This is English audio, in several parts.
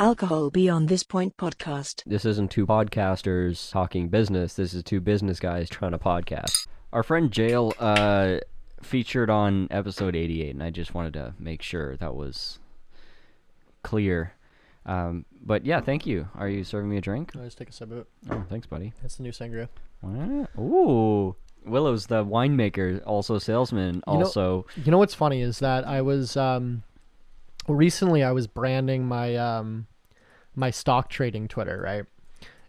Alcohol Beyond This Point podcast. This isn't two podcasters talking business. This is two business guys trying to podcast. Our friend Jail featured on episode 88, and I just wanted to make sure that was clear. But yeah, thank you. Are you serving me a drink? I'll just take a sip of it. Oh, thanks, buddy. That's the new sangria. What? Ooh. Willows, the winemaker, also salesman, also... You know what's funny is that I was... recently I was branding my my stock trading Twitter, right?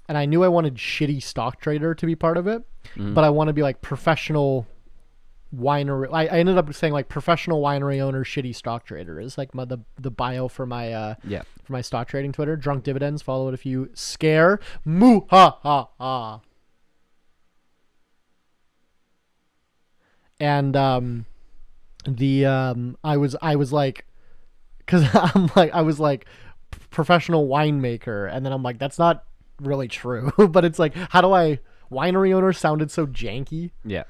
And I knew I wanted shitty stock trader to be part of it, but I want to be like professional winery. I ended up saying like professional winery owner, shitty stock trader is like the bio for my for my stock trading Twitter. Drunk Dividends, follow it if you scare. Moo ha ha ha. And I was like, because I was like professional winemaker, and then I'm like, that's not really true. But it's like, winery owner sounded so janky. Yeah.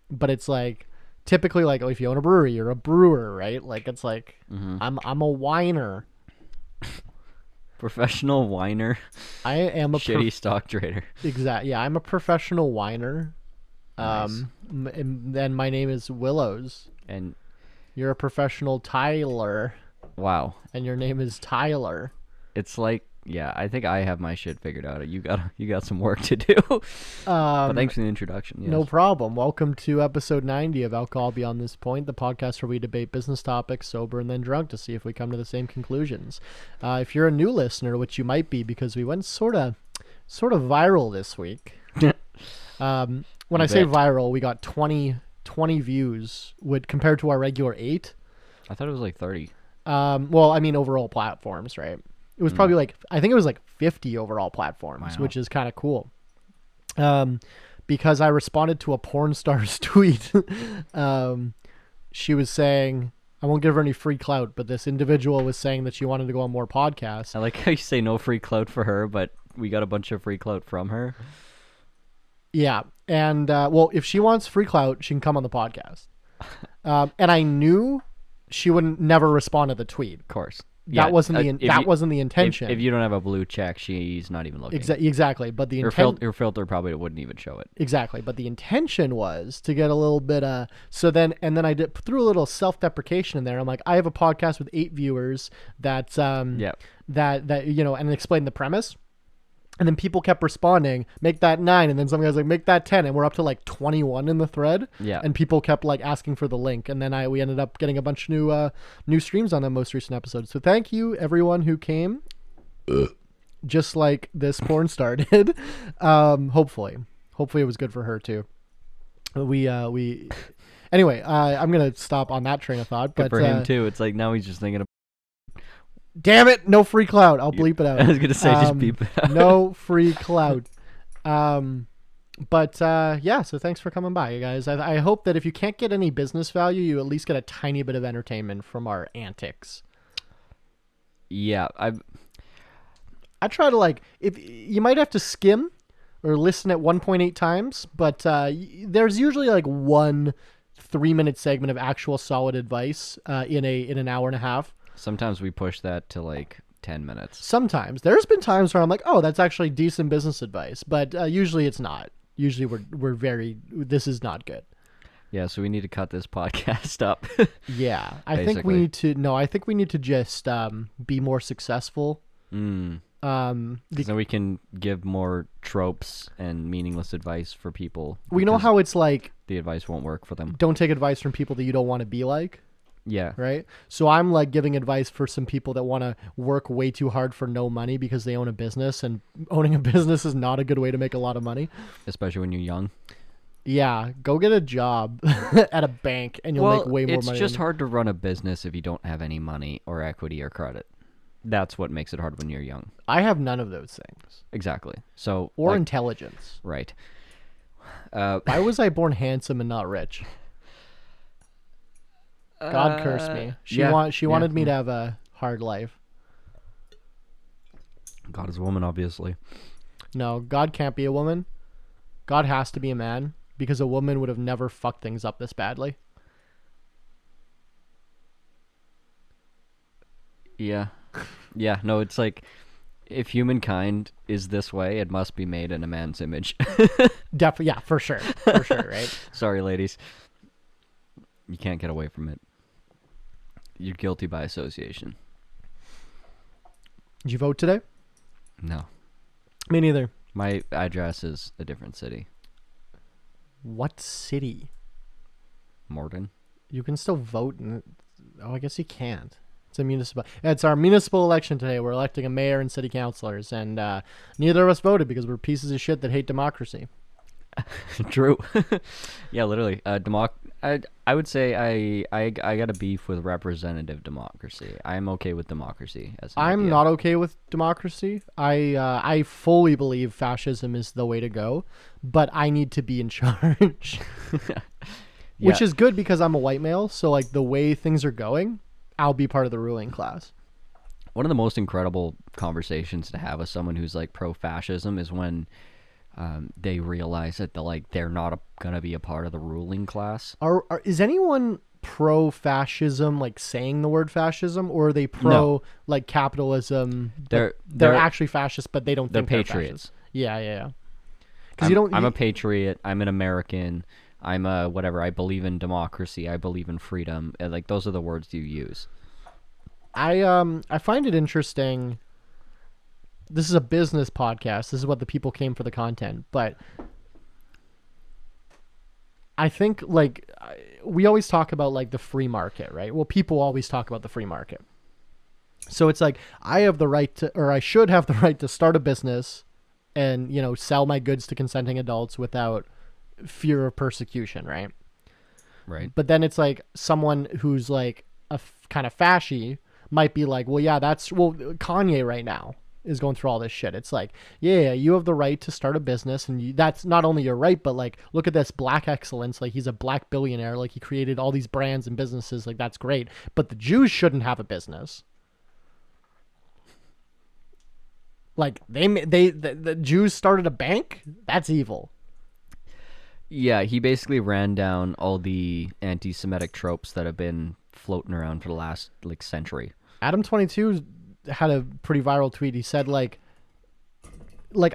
But it's like, typically, like, if you own a brewery, you're a brewer, right? Like, it's like, I'm a whiner. Professional whiner. I am a shitty stock trader. Exactly. Yeah, I'm a professional whiner. Nice. And then my name is Willows. And you're a professional Tyler. Wow. And your name is Tyler. It's like, yeah, I think I have my shit figured out. You got some work to do. But thanks for the introduction. Yes. No problem. Welcome to episode 90 of Alcohol Beyond This Point, the podcast where we debate business topics, sober and then drunk, to see if we come to the same conclusions. If you're a new listener, which you might be because we went sort of viral this week. When I say viral, we got 20 views compared to our regular 8. I thought it was like 30. Well, I mean, overall platforms, right? It was probably like, I think it was like 50 overall platforms, which is kind of cool. Because I responded to a porn star's tweet. She was saying, I won't give her any free clout, but this individual was saying that she wanted to go on more podcasts. I like how you say no free clout for her, but we got a bunch of free clout from her. Yeah. And, well, if she wants free clout, she can come on the podcast. And I knew she wouldn't never respond to the tweet. Of course. That wasn't the intention. If you don't have a blue check, she's not even looking. Exactly. But the her filter probably wouldn't even show it. Exactly. But the intention was to get a little bit and then I threw a little self-deprecation in there. I'm like, I have a podcast with 8 viewers that and explain the premise. And then people kept responding, make that 9. And then some guys like, make that 10. And we're up to like 21 in the thread. Yeah. And people kept like asking for the link. And then we ended up getting a bunch of new streams on the most recent episodes. So thank you everyone who came. Just like this porn star did. Hopefully it was good for her too. Anyway, I'm going to stop on that train of thought. Good for him too. It's like now he's just thinking of. Damn it, no free clout. I'll bleep it out. I was going to say just beep it out. No free clout. But so thanks for coming by, you guys. I hope that if you can't get any business value, you at least get a tiny bit of entertainment from our antics. Yeah, I try to if you might have to skim or listen at 1.8 times, but there's usually like 1 3-minute segment of actual solid advice in an hour and a half. Sometimes we push that to like 10 minutes. Sometimes. There's been times where I'm like, oh, that's actually decent business advice. But usually it's not. Usually this is not good. Yeah, so we need to cut this podcast up. Yeah. I think we need to just be more successful. Because then we can give more tropes and meaningless advice for people. We know how it's like. The advice won't work for them. Don't take advice from people that you don't want to be like. Yeah. Right? So I'm like giving advice for some people that want to work way too hard for no money because they own a business, and owning a business is not a good way to make a lot of money. Especially when you're young. Yeah. Go get a job at a bank and you'll make way more money. It's just hard to run a business if you don't have any money or equity or credit. That's what makes it hard when you're young. I have none of those things. Exactly. So or intelligence. Right. Why was I born handsome and not rich? God cursed me. She wanted me to have a hard life. God is a woman, obviously. No, God can't be a woman. God has to be a man because a woman would have never fucked things up this badly. Yeah. Yeah, no, it's like if humankind is this way, it must be made in a man's image. Definitely, yeah, for sure, right? Sorry, ladies. You can't get away from it. You're guilty by association. Did you vote today? No. Me neither. My address is a different city. What city? Morton. You can still vote in. Oh, I guess you can't. It's a municipal. It's our municipal election today. We're electing a mayor and city councilors, and neither of us voted because we're pieces of shit that hate democracy. True. Yeah, literally. I would say I got a beef with representative democracy. I'm okay with democracy as an I'm idea. not okay with democracy. I fully believe fascism is the way to go, but I need to be in charge. Which is good because I'm a white male, so like the way things are going, I'll be part of the ruling class. One of the most incredible conversations to have with someone who's like pro-fascism is when they realize that they're not gonna be a part of the ruling class. Is anyone pro-fascism like saying the word fascism, or are they pro like capitalism? They're actually fascist, but they don't think they're patriots. Fascist? Yeah. Because I'm a patriot. I'm an American. I'm a whatever. I believe in democracy. I believe in freedom. And, like, those are the words you use. I find it interesting. This is a business podcast. This is what the people came for the content. But I think like we always talk about like the free market, right? Well, people always talk about the free market. So it's like I have the right to, or I should have the right to start a business and, you know, sell my goods to consenting adults without fear of persecution, right? Right. But then it's like someone who's like a kind of fashy might be like, well, yeah, Kanye right now is going through all this shit. It's like, yeah, you have the right to start a business, and that's not only your right, but like, look at this black excellence. Like, he's a black billionaire. Like, he created all these brands and businesses. Like, that's great. But the Jews shouldn't have a business. Like, the Jews started a bank? That's evil. Yeah, he basically ran down all the anti-Semitic tropes that have been floating around for the last like century. Adam22 had a pretty viral tweet. He said like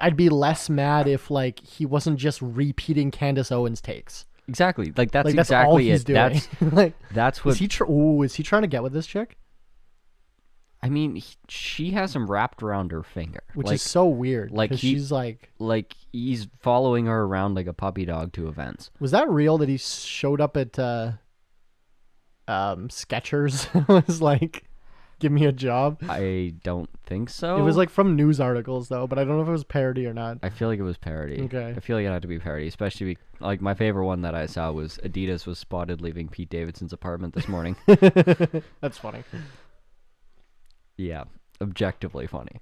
I'd be less mad if like he wasn't just repeating Candace Owens takes. Exactly. Like that's that's exactly all he's it. doing. Like that's what. Is he trying to get with this chick? I mean, she has him wrapped around her finger, which is so weird. Like she's like he's following her around like a puppy dog to events. Was that real that he showed up at Skechers? Was like, give me a job? I don't think so. It was like from news articles though, but I don't know if it was parody or not. I feel like it was parody. Okay. I feel like it had to be parody, especially like my favorite one that I saw was Adidas was spotted leaving Pete Davidson's apartment this morning. That's funny. Yeah, objectively funny.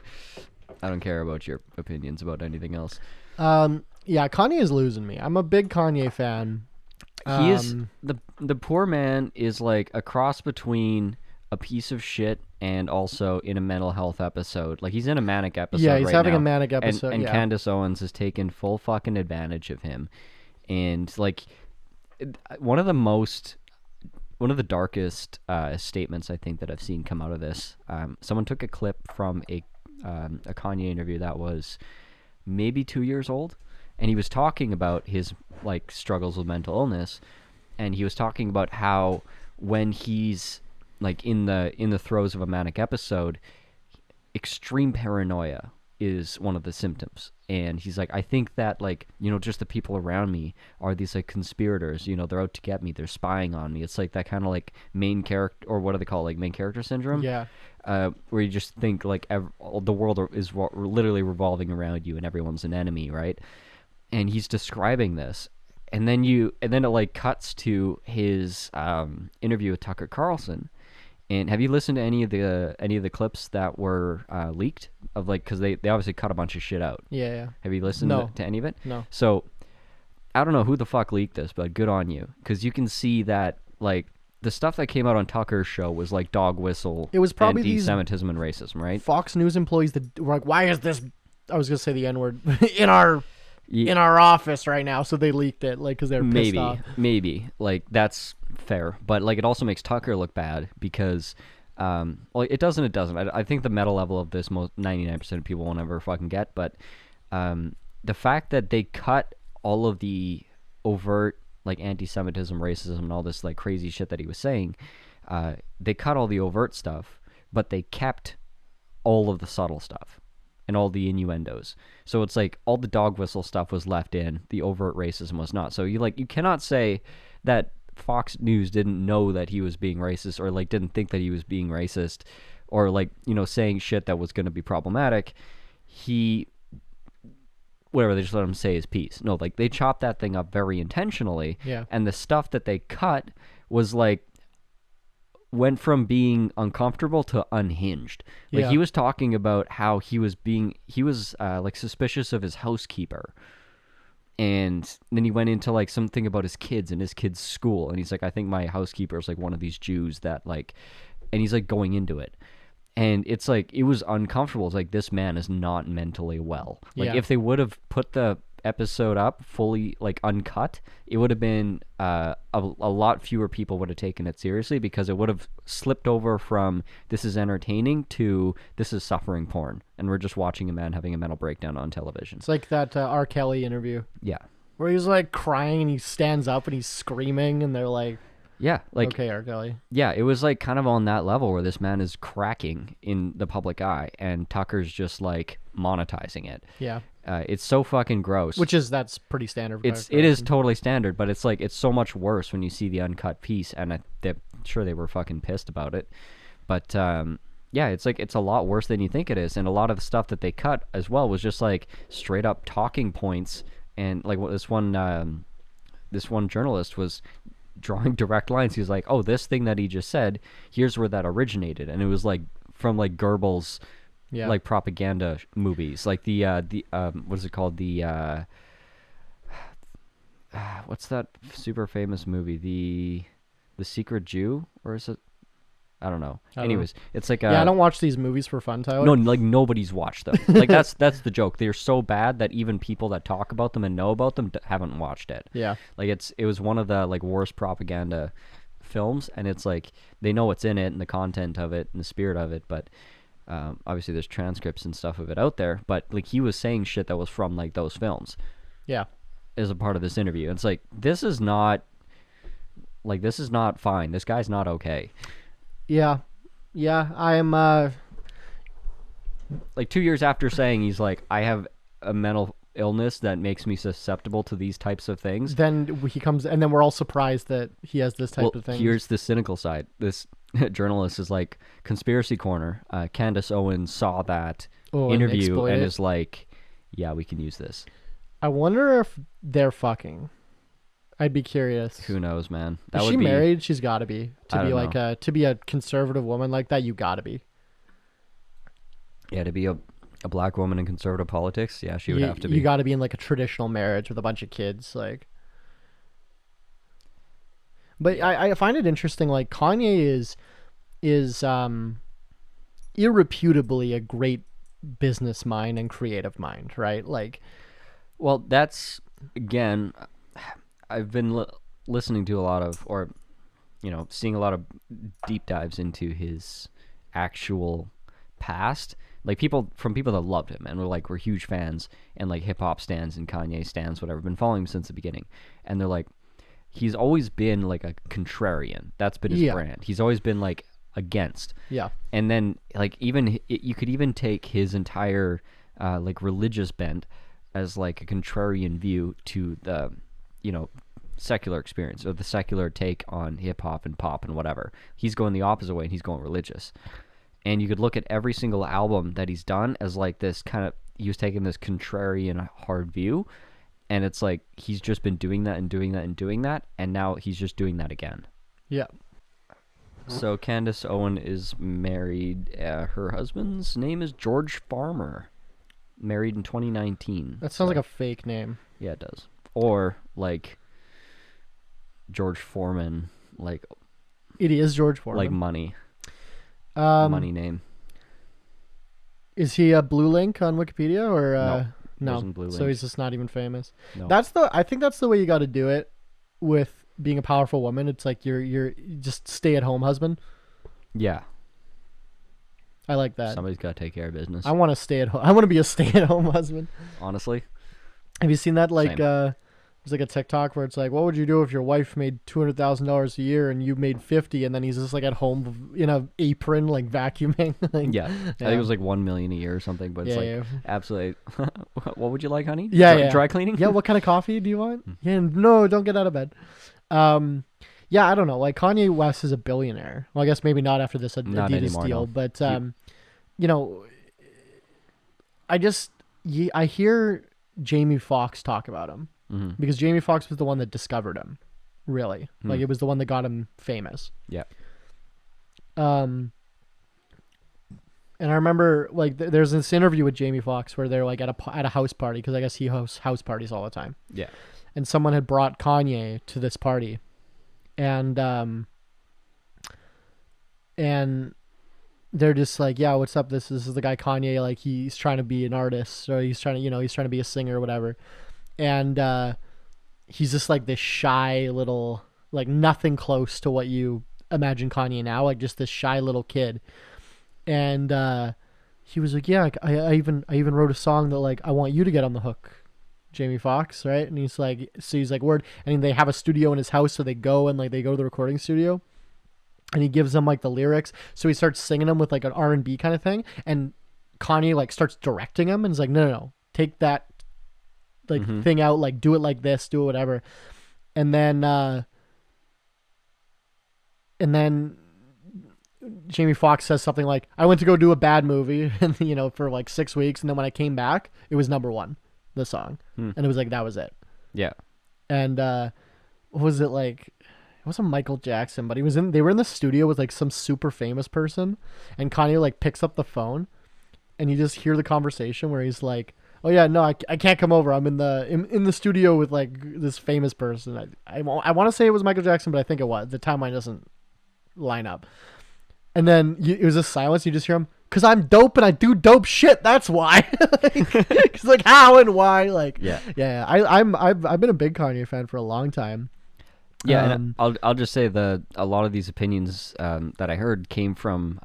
I don't care about your opinions about anything else. Yeah, Kanye is losing me. I'm a big Kanye fan. He is the poor man is like a cross between a piece of shit and also in a mental health episode. Like he's in a manic episode. Yeah, he's right having now, a manic episode. And yeah. Candace Owens has taken full fucking advantage of him, and like one of the darkest statements I think that I've seen come out of this. Someone took a clip from a Kanye interview that was maybe 2 years old, and he was talking about his like struggles with mental illness, and he was talking about how when he's like in the throes of a manic episode, extreme paranoia is one of the symptoms. And he's like, I think that like, you know, just the people around me are these like conspirators, you know, they're out to get me, they're spying on me. It's like that kind of like main character, or what do they call it? Like main character syndrome? Yeah. Where you just think like the world is literally revolving around you and everyone's an enemy, right? And he's describing this. And then it like cuts to his interview with Tucker Carlson. And have you listened to any of the clips that were leaked of like, because they obviously cut a bunch of shit out. Yeah. Have you listened to any of it? No. So I don't know who the fuck leaked this, but good on you, because you can see that like the stuff that came out on Tucker's show was like dog whistle. It was probably anti-Semitism and racism, right? Fox News employees that were like, why is this? I was gonna say the N-word in our office right now, so they leaked it like because they're pissed off. Maybe like that's fair, but like it also makes Tucker look bad because Well, it doesn't. It doesn't. I think the meta level of this, most 99% of people won't ever fucking get. But the fact that they cut all of the overt like anti-Semitism, racism, and all this like crazy shit that he was saying, they cut all the overt stuff, but they kept all of the subtle stuff and all the innuendos. So it's like all the dog whistle stuff was left in, the overt racism was not. So you cannot say that Fox News didn't know that he was being racist, or like didn't think that he was being racist, or like, you know, saying shit that was going to be problematic. Whatever, they just let him say his piece. No, like they chopped that thing up very intentionally. Yeah. And the stuff that they cut was like, went from being uncomfortable to unhinged. Like he was talking about how he was like suspicious of his housekeeper. And then he went into like something about his kids and his kids' school. And he's like, I think my housekeeper is like one of these Jews that like, and he's like going into it. And it's like, it was uncomfortable. It's like, this man is not mentally well. Like if they would have put the episode up fully like uncut, it would have been a lot fewer people would have taken it seriously, because it would have slipped over from this is entertaining to this is suffering porn, and we're just watching a man having a mental breakdown on television. It's like that R. Kelly interview. Yeah. Where he's like crying and he stands up and he's screaming and they're like, yeah, like, okay, R. Kelly. Yeah, it was like kind of on that level where this man is cracking in the public eye and Tucker's just like monetizing it. Yeah. It's so fucking gross. That's pretty standard. It is totally standard, but it's like, it's so much worse when you see the uncut piece, and I'm sure they were fucking pissed about it. But yeah, it's like, it's a lot worse than you think it is, and a lot of the stuff that they cut as well was just like straight up talking points, and like what this one journalist was drawing direct lines. He was like, oh, this thing that he just said, here's where that originated, and it was like from like Goebbels' like propaganda movies, like the what is it called, the what's that super famous movie, the Secret Jew, or is it, I don't know. Anyways, it's like I don't watch these movies for fun, Tyler. No, like nobody's watched them. Like that's the joke. They're so bad that even people that talk about them and know about them haven't watched it. Yeah. Like it was one of the like worst propaganda films, and it's like they know what's in it and the content of it and the spirit of it, but obviously there's transcripts and stuff of it out there, but like he was saying shit that was from like those films. Yeah. As a part of this interview. And it's like, this is not fine. This guy's not okay. Yeah. Yeah. I'm like 2 years after saying he's like, I have a mental illness that makes me susceptible to these types of things. Then he comes, and then we're all surprised that he has this type of thing. Here's the cynical side. This journalist is like, Conspiracy Corner, Candace Owens saw that interview and is like, yeah, we can use this. I wonder if they're fucking. I'd be curious. Who knows, man? Is she married? She's got to be. To be a conservative woman like that, you got to be. Yeah, to be a black woman in conservative politics, yeah, she would have to be. You got to be in like a traditional marriage with a bunch of kids, like. But I find it interesting. Like Kanye is irrefutably a great business mind and creative mind, right? Like, well, that's again. I've been listening to a lot of, or, you know, seeing a lot of deep dives into his actual past. Like people that loved him and were huge fans and like hip hop stans and Kanye stans, whatever, been following him since the beginning. And they're like, he's always been like a contrarian. That's been his brand. He's always been like against. Yeah. And then like you could even take his entire like religious bent as like a contrarian view to the, you know, secular experience or the secular take on hip hop and pop and whatever. He's going the opposite way and he's going religious. And you could look at every single album that he's done as like this kind of, he was taking this contrarian hard view, and it's like he's just been doing that and doing that and doing that, and now he's just doing that again. Yeah. So Candace Owen is married. Her husband's name is George Farmer. Married in 2019. That sounds like a fake name. Yeah, it does. Or like George Foreman, like it is George Foreman, like money. Money name. Is he a blue link on Wikipedia or no? Blue so he's just not even famous. No. I think that's the way you got to do it with being a powerful woman. It's like you're just stay at home husband. Yeah. I like that. Somebody's got to take care of business. I want to stay at home. I want to be a stay-at-home husband. Honestly. Have you seen that? Like, Same. there's like a TikTok where it's like, what would you do if your wife made $200,000 a year and you made 50, and then he's just like at home in a apron, like vacuuming. Like, Yeah. I think it was like 1 million a year or something, but it's like absolutely. What would you like, honey? Dry cleaning? Yeah, what kind of coffee do you want? Yeah, no, don't get out of bed. Yeah, I don't know. Like Kanye West is a billionaire. Well, I guess maybe not after this Adidas anymore, deal, no. but you know, I hear Jamie Foxx talk about him because Jamie Foxx was the one that discovered him. Really, like it was the one that got him famous. Yeah. And I remember like there's this interview with Jamie Foxx where they're like at a house party, because I guess he hosts house parties all the time. Yeah. And someone had brought Kanye to this party, and they're just like, yeah, what's up? This is the guy Kanye. Like he's trying to be an artist, or he's trying to be a singer or whatever. And he's just like this shy little, like nothing close to what you imagine Kanye now, like just this shy little kid. And he was like, yeah, I even wrote a song that like I want you to get on the hook, Jamie Foxx, right? And he's like, word. And they have a studio in his house, so they go to the recording studio, and he gives them like the lyrics. So he starts singing them with like an R&B kind of thing, and Kanye like starts directing him and is like, no, take that like thing out, like do it like this, do it whatever. And then Jamie Foxx says something like, I went to go do a bad movie and for like 6 weeks, and then when I came back, it was #1, the song. And it was like, that was it. Yeah. And what was it like? It wasn't Michael Jackson, but they were in the studio with like some super famous person, and Kanye like picks up the phone, and you just hear the conversation where he's like, oh yeah, no, I can't come over. I'm in the studio with like this famous person. I want to say it was Michael Jackson, but I think it was. The timeline doesn't line up. And then it was a silence. You just hear him, because I'm dope and I do dope shit. That's why. It's like how and why. Like yeah. I've been a big Kanye fan for a long time. Yeah, and I'll just say a lot of these opinions that I heard came from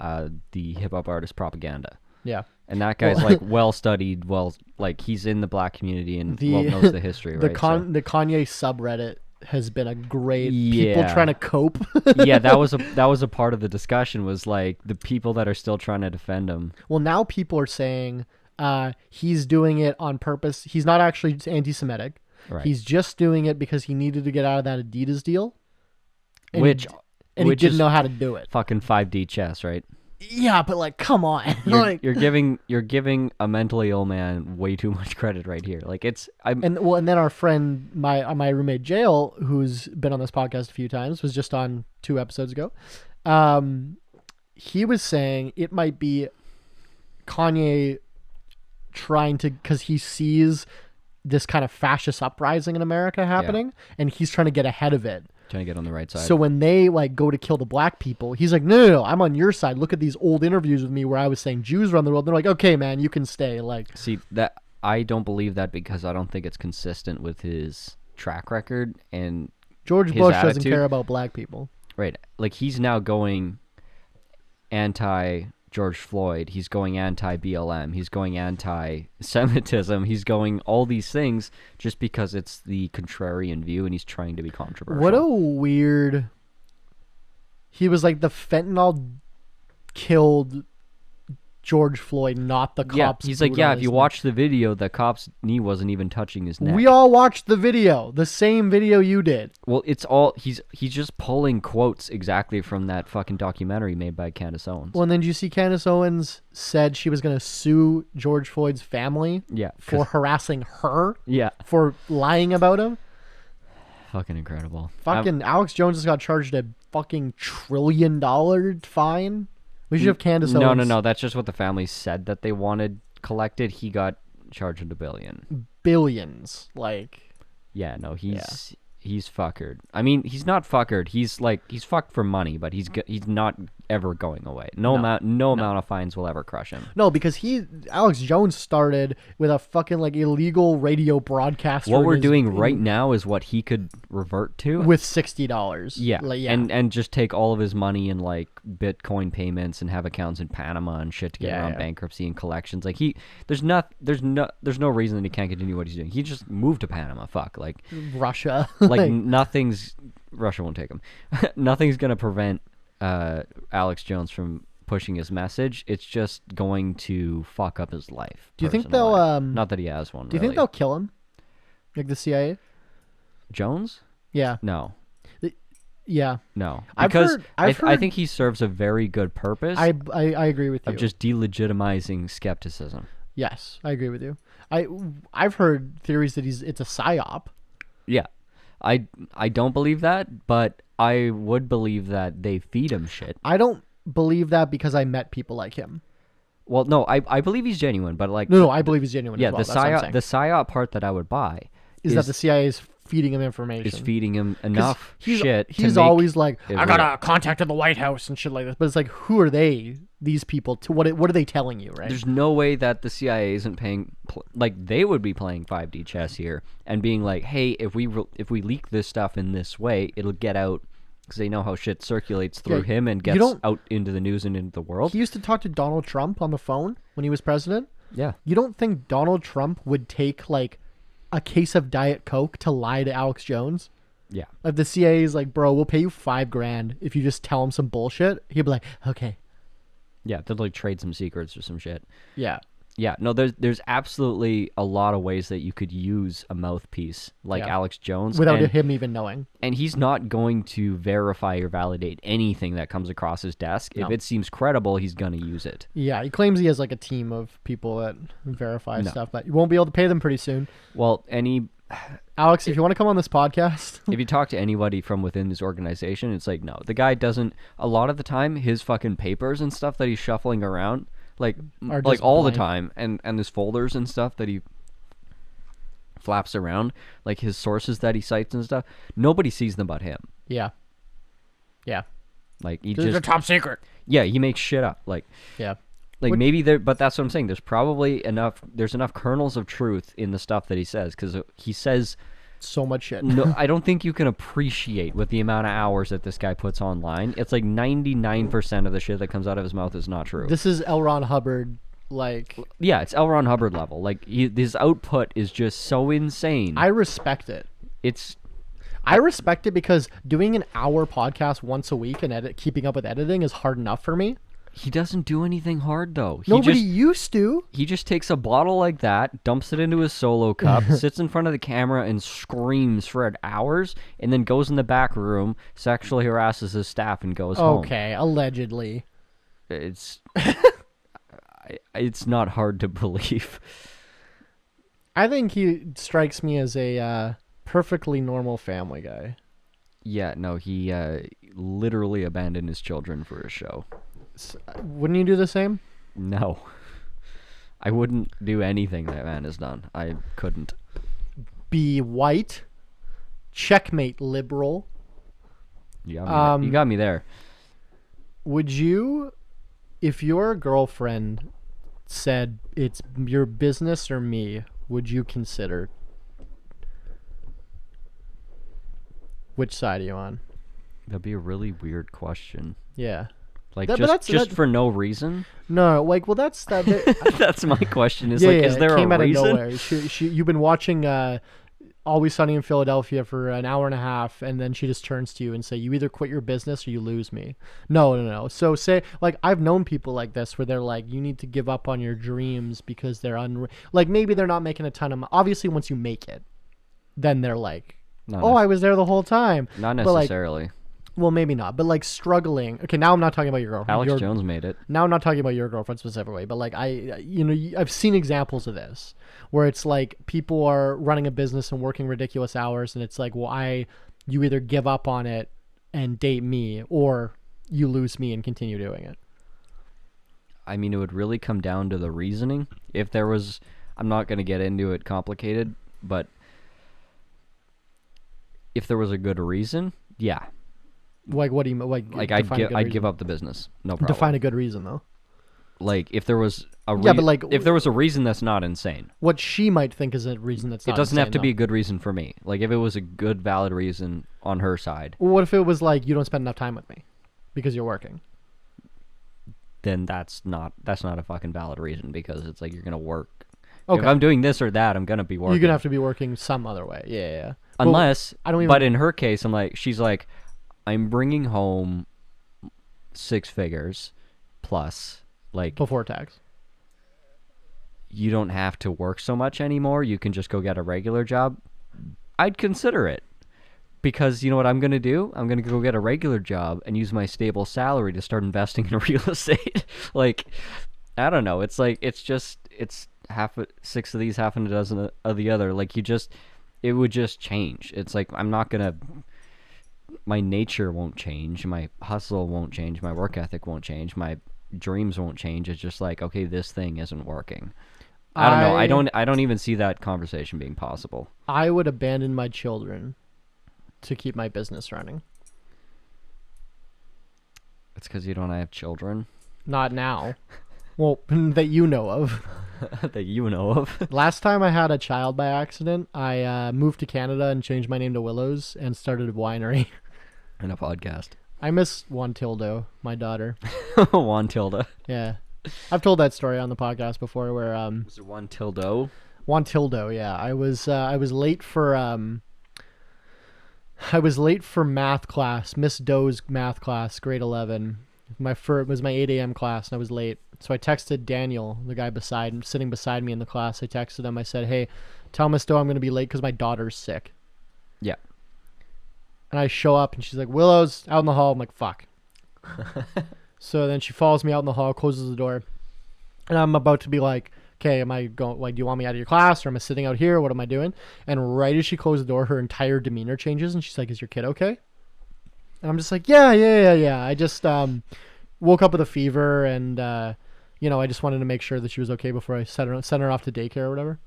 the hip hop artist Propaganda. Yeah. And that guy's like well studied, like he's in the black community and knows the history, right? The Kanye subreddit has been a great people trying to cope. Yeah, that was a part of the discussion, was like the people that are still trying to defend him. Well, now people are saying he's doing it on purpose. He's not actually anti-Semitic. Right. He's just doing it because he needed to get out of that Adidas deal. And he didn't know how to do it. Fucking 5D chess, right? Yeah, but like, come on. You're giving a mentally ill man way too much credit right here. Like and then our friend, my roommate Jail, who's been on this podcast a few times, was just on 2 episodes ago. He was saying it might be Kanye trying to, because he sees this kind of fascist uprising in America happening, and he's trying to get ahead of it. Trying to get on the right side. So when they like go to kill the black people, he's like, no, I'm on your side. Look at these old interviews with me where I was saying Jews run the world. They're like, okay, man, you can stay. Like, see, that I don't believe that, because I don't think it's consistent with his track record and George his Bush attitude. doesn't care about black people. Right. Like he's now going anti George Floyd, he's going anti-BLM, he's going anti-Semitism, he's going all these things just because it's the contrarian view and he's trying to be controversial. What a weird... He was like, the fentanyl killed George Floyd, not the cops. Yeah, he's like, if you watch the video, the cop's knee wasn't even touching his neck. We all watched the video, the same video you did. Well, it's all, he's just pulling quotes exactly from that fucking documentary made by Candace Owens. Well, and then did you see Candace Owens said she was going to sue George Floyd's family for harassing her? Yeah. For lying about him? Fucking incredible. Fucking Alex Jones just got charged a fucking $1 trillion fine. We should have Candace Owens. No. That's just what the family said that they wanted collected. He got charged $1 billion. Billions. Like. Yeah, no, he's fuckered. I mean, he's not fuckered. He's fucked for money, but he's not ever going away. No amount of fines will ever crush him. No, because Alex Jones started with a fucking like illegal radio broadcaster. What we're doing right now is what he could revert to with $60. Yeah. Like, yeah. And just take all of his money in like Bitcoin payments and have accounts in Panama and shit to get around bankruptcy and collections. Like there's no reason that he can't continue what he's doing. He just moved to Panama. Fuck, like Russia. like Russia won't take him. Nothing's gonna prevent Alex Jones from pushing his message. It's just going to fuck up his life. Do you think they'll not that he has one? Do you think they'll kill him? Like the CIA? Jones? Yeah. No. Yeah. No. I've Because heard, I think he serves a very good purpose. I agree with you. Of just delegitimizing skepticism. Yes, I agree with you. I've heard theories that it's a psyop. Yeah. I don't believe that, but I would believe that they feed him shit. I don't believe that because I met people like him. Well, no, I believe he's genuine, but like No, I believe he's genuine yeah, as well. the psyop part that I would buy is that the CIA is feeding him information. Is feeding him enough shit. He's always like, I got a contact at the White House and shit like this. But it's like, who are they? These people? What are they telling you? Right? There's no way that the CIA isn't paying. Like they would be playing 5D chess here and being like, hey, if we leak this stuff in this way, it'll get out because they know how shit circulates through him and gets out into the news and into the world. He used to talk to Donald Trump on the phone when he was president. Yeah. You don't think Donald Trump would take like a case of Diet Coke to lie to Alex Jones? Yeah. If the CIA is like, bro, we'll pay you $5,000 if you just tell him some bullshit, he'd be like, okay. Yeah, they'll like trade some secrets or some shit. Yeah. Yeah, no, there's absolutely a lot of ways that you could use a mouthpiece like Alex Jones. Without him even knowing. And he's not going to verify or validate anything that comes across his desk. No. If it seems credible, he's going to use it. Yeah, he claims he has like a team of people that verify stuff, but you won't be able to pay them pretty soon. Well, Alex, if you want to come on this podcast. If you talk to anybody from within this organization, it's like, no, the guy doesn't, a lot of the time, his fucking papers and stuff that he's shuffling around, like all the time, and his folders and stuff that he flaps around, like his sources that he cites and stuff, nobody sees them but him. Yeah. Yeah. Like he just a top secret. Yeah, he makes shit up. Like yeah. Like maybe there, but that's what I'm saying. There's probably enough kernels of truth in the stuff that he says, because he says so much shit. No, I don't think you can appreciate with the amount of hours that this guy puts online. It's like 99% of the shit that comes out of his mouth is not true. This is L. Ron Hubbard, like... Yeah, it's L. Ron Hubbard level. Like, his output is just so insane. I respect it. I respect it because doing an hour podcast once a week and keeping up with editing is hard enough for me. He doesn't do anything hard, though. Nobody used to. He just takes a bottle like that, dumps it into his solo cup, sits in front of the camera and screams for hours, and then goes in the back room, sexually harasses his staff, and goes home. Okay, allegedly. It's not hard to believe. I think he strikes me as a perfectly normal family guy. Yeah, no, he literally abandoned his children for his show. Wouldn't you do the same? No. I wouldn't do anything that man has done. I couldn't. Be white. Checkmate, liberal. You got me there. Would you, if your girlfriend said it's your business or me, would you consider? Which side are you on? That'd be a really weird question. Yeah. Like, just for no reason? No, like, well, that's... That's my question. Is is there a reason? It came out of nowhere. You've been watching Always Sunny in Philadelphia for an hour and a half, and then she just turns to you and say, you either quit your business or you lose me. No. So say, like, I've known people like this where they're like, you need to give up on your dreams because they're like, maybe they're not making a ton of money. Obviously, once you make it, then they're like, I was there the whole time. Not necessarily. Like, well, maybe not, but like struggling. Okay, now I'm not talking about your girlfriend. Alex Jones made it. Now I'm not talking about your girlfriend specifically, but like I've seen examples of this where it's like people are running a business and working ridiculous hours, and it's like, well, you either give up on it and date me, or you lose me and continue doing it. I mean, it would really come down to the reasoning. If there was, I'm not going to get into it complicated, but if there was a good reason, yeah. Like, what do you like? Like define a good I'd give reason. up the business. No problem. Define a good reason though. Like if there was a Yeah, but, like, if there was a reason that's not insane. What she might think is a reason that's not It doesn't have to insane, be a good reason for me. Like if it was a good valid reason on her side, though. What if it was like you don't spend enough time with me because you're working? then that's not a fucking valid reason because it's like you're gonna work. Okay. If I'm doing this or that, I'm gonna be working. You're gonna have to be working some other way. Yeah. Unless, I don't even. but in her case, she's like, I'm bringing home 6 figures plus. Like before tax. You don't have to work so much anymore. You can just go get a regular job. I'd consider it. Because you know what I'm going to do? I'm going to go get a regular job and use my stable salary to start investing in real estate. Like, I don't know. It's like, it's 6 of these, half a dozen of the other. Like, it would just change. It's like, my nature won't change. My hustle won't change. My work ethic won't change. My dreams won't change. It's just like, okay, this thing isn't working. I don't know. I don't even see that conversation being possible. I would abandon my children to keep my business running. It's because you don't have children? Not now. Well, that you know of. That you know of. Last time I had a child by accident, I moved to Canada and changed my name to Willows and started a winery. And a podcast. I miss Juan Tildo, my daughter. Juan Tilda. Yeah. I've told that story on the podcast before where Was it Juan Tildo? Juan Tildo, yeah. I was late for math class, Miss Doe's math class, grade 11. It was my 8 a.m. class, and I was late. So I texted Daniel, the guy sitting beside me in the class. I texted him. I said, hey, tell Miss Doe I'm going to be late because my daughter's sick. Yeah. And I show up, and she's like, Willows, out in the hall. I'm like, fuck. So then she follows me out in the hall, closes the door. And I'm about to be like, okay, am I going, like, do you want me out of your class, or am I sitting out here? What am I doing? And right as she closed the door, her entire demeanor changes, and she's like, is your kid okay? And I'm just like, yeah. I just woke up with a fever, and, I just wanted to make sure that she was okay before I sent her off to daycare or whatever.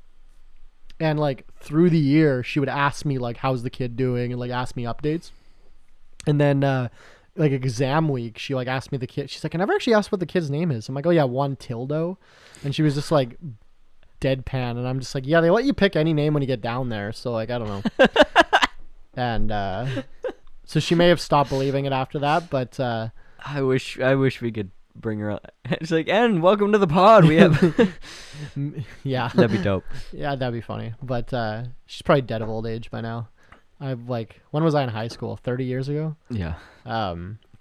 And, like, through the year, she would ask me, like, how's the kid doing, and, like, ask me updates. And then, like, exam week, she, like, asked me the kid. She's like, I never actually asked what the kid's name is. I'm like, oh, yeah, Juan Tildo. And she was just, like, deadpan. And I'm just like, yeah, they let you pick any name when you get down there. So, like, I don't know. And so she may have stopped believing it after that. But I wish we could bring her on. It's like, and welcome to the pod. We have... Yeah. That'd be dope. Yeah, that'd be funny. But she's probably dead of old age by now. When was I in high school? 30 years ago? Yeah.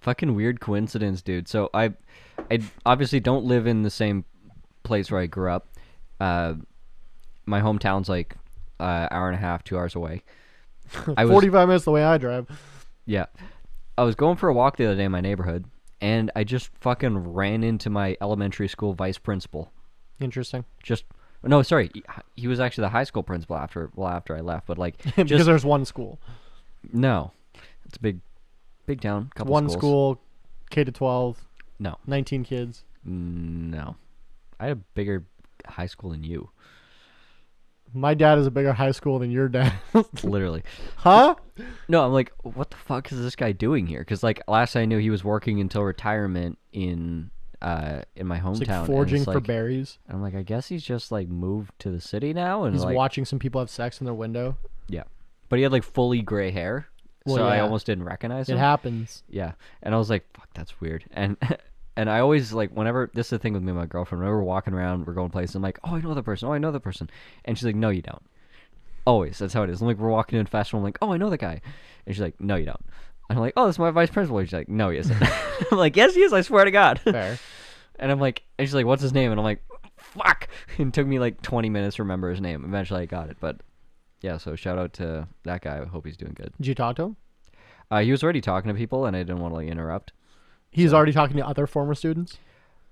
Fucking weird coincidence, dude. So I obviously don't live in the same place where I grew up. My hometown's like hour and a half, 2 hours away. 45 minutes the way I drive. Yeah. I was going for a walk the other day in my neighborhood, and I just fucking ran into my elementary school vice principal. Interesting. No, sorry. He was actually the high school principal after I left, but like because there's one school. No. It's a big town, couple one schools. School, K to 12. No. 19 kids. No. I had a bigger high school than you. My dad is a bigger high school than your dad. Literally. Huh? No, I'm like, what the fuck is this guy doing here? Because like last I knew, he was working until retirement in my hometown. It's like foraging for berries. I'm like, I guess he's just like moved to the city now, and he's like, watching some people have sex in their window. Yeah, but he had like fully gray hair, so I almost didn't recognize him. It happens. Yeah, and I was like, fuck, that's weird. And I always like, whenever, this is the thing with me and my girlfriend, whenever we're walking around, we're going places, I'm like, oh, I know that person. Oh, I know that person. And she's like, no, you don't. Always. That's how it is. I'm like, we're walking in a festival. I'm like, oh, I know that guy. And she's like, no, you don't. And I'm like, oh, that's my vice principal. And she's like, no, he isn't. I'm like, yes, he is. I swear to God. Fair. And I'm like, and she's like, what's his name? And I'm like, fuck. And it took me like 20 minutes to remember his name. Eventually I got it. But yeah, so shout out to that guy. I hope he's doing good. Did you talk to him? He was already talking to people, and I didn't want to like interrupt. He's already talking to other former students?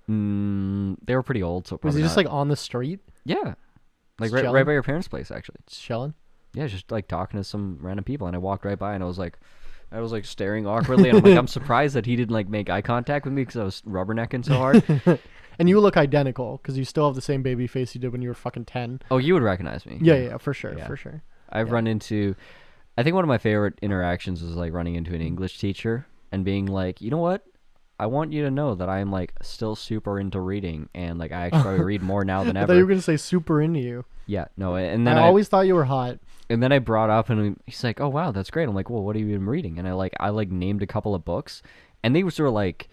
They were pretty old, so was he just like on the street? Yeah, like Just right by your parents' place, actually. Just chilling? Yeah, just like talking to some random people, and I walked right by, and I was like staring awkwardly, and I'm like, I'm surprised that he didn't like make eye contact with me because I was rubbernecking so hard. And you look identical because you still have the same baby face you did when you were fucking 10. Oh, you would recognize me. Yeah, for sure, Yeah. for sure. I've run into, I think one of my favorite interactions was like running into an English teacher. and being like, you know what? I want you to know that I am like still super into reading, and like I actually probably read more now than I ever. thought you were gonna say super into you. Yeah, no, and then I always thought you were hot. and then I brought up, and he's like, "Oh wow, that's great." I'm like, "Well, what have you been reading?" And I named a couple of books, and they were sort of like,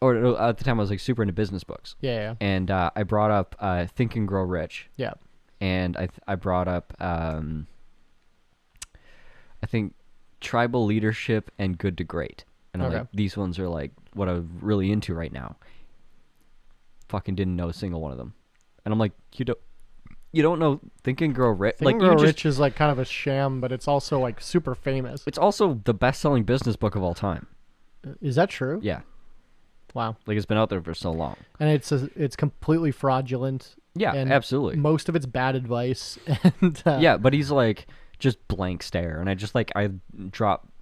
or at the time I was like super into business books. Yeah. And I brought up Think and Grow Rich. Yeah. And I brought up I think Tribal Leadership and Good to Great. And I'm like, these ones are like what I'm really into right now. Fucking didn't know a single one of them. And I'm like, you don't know Think and Grow Rich? Think and Grow Rich is like kind of a sham, but it's also like super famous. It's also the best-selling business book of all time. Is that true? Yeah. Wow. Like it's been out there for so long. And it's completely fraudulent. Yeah, and absolutely. Most of it's bad advice. And yeah, but he's like just blank stare, and I just like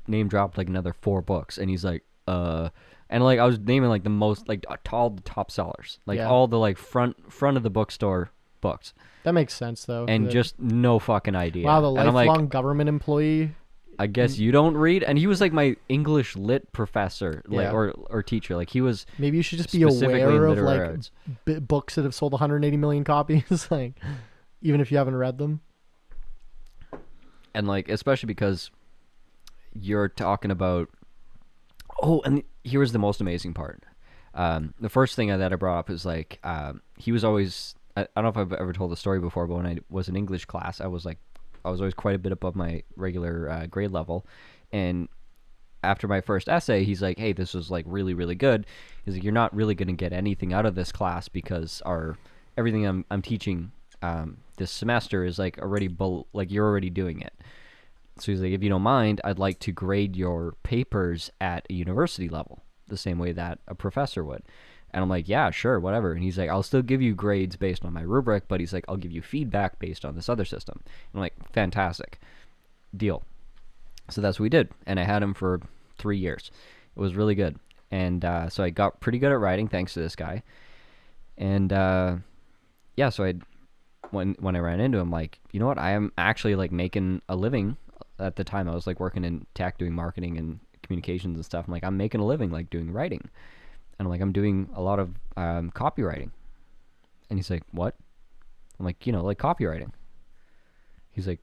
name dropped like another 4 books, and he's like, and like I was naming like the most like all the top sellers, like all the like front of the bookstore books. That makes sense though. And just no fucking idea. Wow, the lifelong like, government employee. I guess you don't read, and he was like my English lit professor, like or teacher. Like he was. Maybe you should just be aware of like books that have sold 180 million copies, like even if you haven't read them. And like especially because you're talking about. Oh, and here was the most amazing part. The first thing that I brought up is like he was always. I don't know if I've ever told the story before, but when I was in English class, I was always quite a bit above my regular grade level. And after my first essay, he's like, hey, this was like really, really good. He's like, you're not really going to get anything out of this class because everything I'm teaching this semester is like already like you're already doing it. So he's like, if you don't mind, I'd like to grade your papers at a university level the same way that a professor would. And I'm like, yeah, sure, whatever. And he's like, I'll still give you grades based on my rubric, but he's like, I'll give you feedback based on this other system. And I'm like, fantastic. Deal. So that's what we did. And I had him for 3 years. It was really good. And so I got pretty good at writing thanks to this guy. And yeah, so when I ran into him, like, you know what? I am actually like making a living. At the time, I was like working in tech, doing marketing and communications and stuff. I'm like, I'm making a living like doing writing. And I'm like, I'm doing a lot of copywriting. And he's like, what? I'm like, like copywriting. He's like,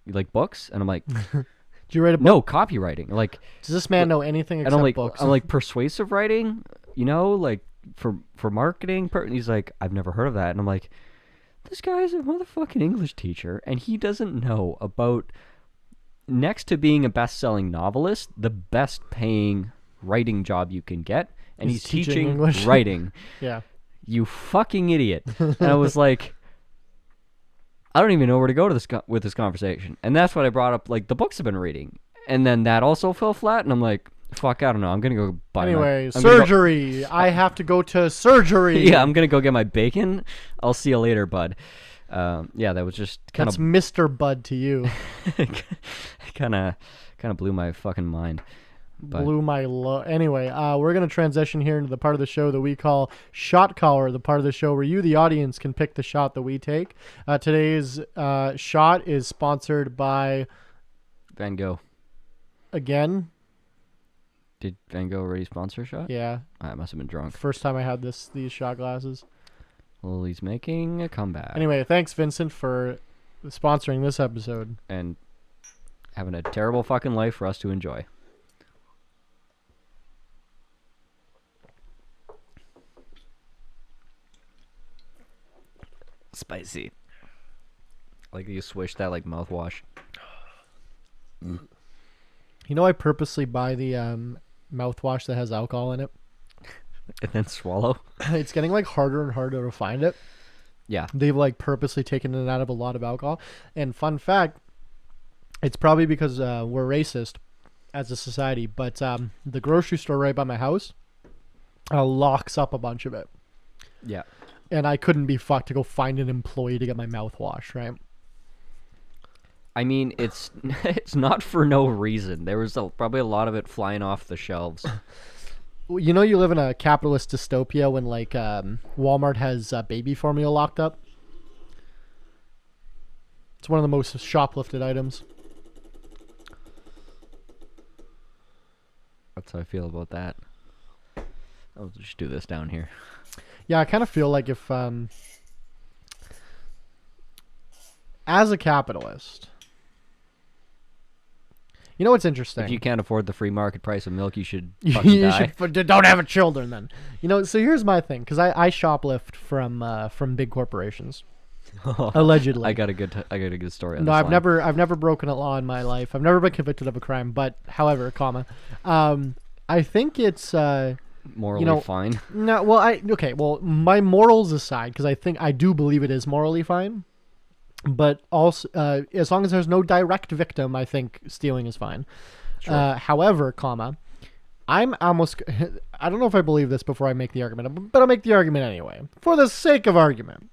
you like books? And I'm like, do you write a book? No, copywriting. Like, does this man know anything except and I'm like, books? I'm like, persuasive writing, like for marketing. And he's like, I've never heard of that. And I'm like, this guy's a motherfucking English teacher, and he doesn't know about, next to being a best-selling novelist, the best paying writing job you can get. And he's teaching English. Writing. Yeah. You fucking idiot. And I was like, I don't even know where to go to with this conversation. And that's what I brought up, like the books I've been reading. And then that also fell flat, and I'm like, fuck, I don't know. I'm going to go buy surgery. I have to go to surgery. Yeah, I'm going to go get my bacon. I'll see you later, bud. Yeah, that was just kind of... That's Mr. Bud to you. kind of blew my fucking mind. But blew my anyway, we're going to transition here into the part of the show that we call Shot Caller, the part of the show where you, the audience, can pick the shot that we take. Today's shot is sponsored by... Van Gogh. Again? Did Van Gogh already sponsor a shot? Yeah. I must have been drunk. First time I had these shot glasses. Well, he's making a comeback. Anyway, thanks, Vincent, for sponsoring this episode. And having a terrible fucking life for us to enjoy. Spicy. Like you swish that like mouthwash. You know, I purposely buy the mouthwash that has alcohol in it. And then swallow. It's getting like harder and harder to find it. Yeah. They've like purposely taken it out of a lot of alcohol. And fun fact, it's probably because we're racist as a society, but the grocery store right by my house locks up a bunch of it. Yeah. And I couldn't be fucked to go find an employee to get my mouthwash, right? I mean, it's not for no reason. There was probably a lot of it flying off the shelves. You know, you live in a capitalist dystopia when like Walmart has baby formula locked up. It's one of the most shoplifted items. That's how I feel about that. I'll just do this down here. Yeah, I kind of feel like if, as a capitalist, you know what's interesting? If you can't afford the free market price of milk, you should fucking die. Don't have children then. You know, so here's my thing, because I shoplift from big corporations, allegedly. I got a good story on No, this I've line. never broken a law in my life. I've never been convicted of a crime, but however, I think it's Morally fine. no. Well, my morals aside, because I do believe it is morally fine, but also as long as there's no direct victim, I think stealing is fine. Sure. However, I'm almost. I don't know if I believe this before I make the argument, but I'll make the argument anyway, for the sake of argument.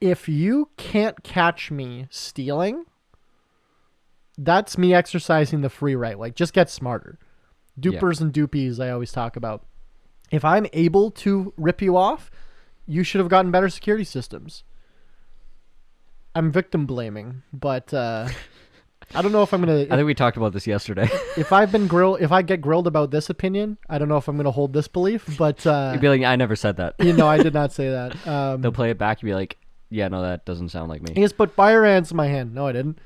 If you can't catch me stealing, that's me exercising the free right. Like, just get smarter. Dupers and dupies, I always talk about. If I'm able to rip you off, you should have gotten better security systems. I'm victim blaming, but I don't know if I'm gonna. I think we talked about this yesterday. If I get grilled about this opinion, I don't know if I'm gonna hold this belief. But You'd be like, I never said that. I did not say that. They'll play it back. You'd be like, yeah, no, that doesn't sound like me. He just put fire ants in my hand. No, I didn't.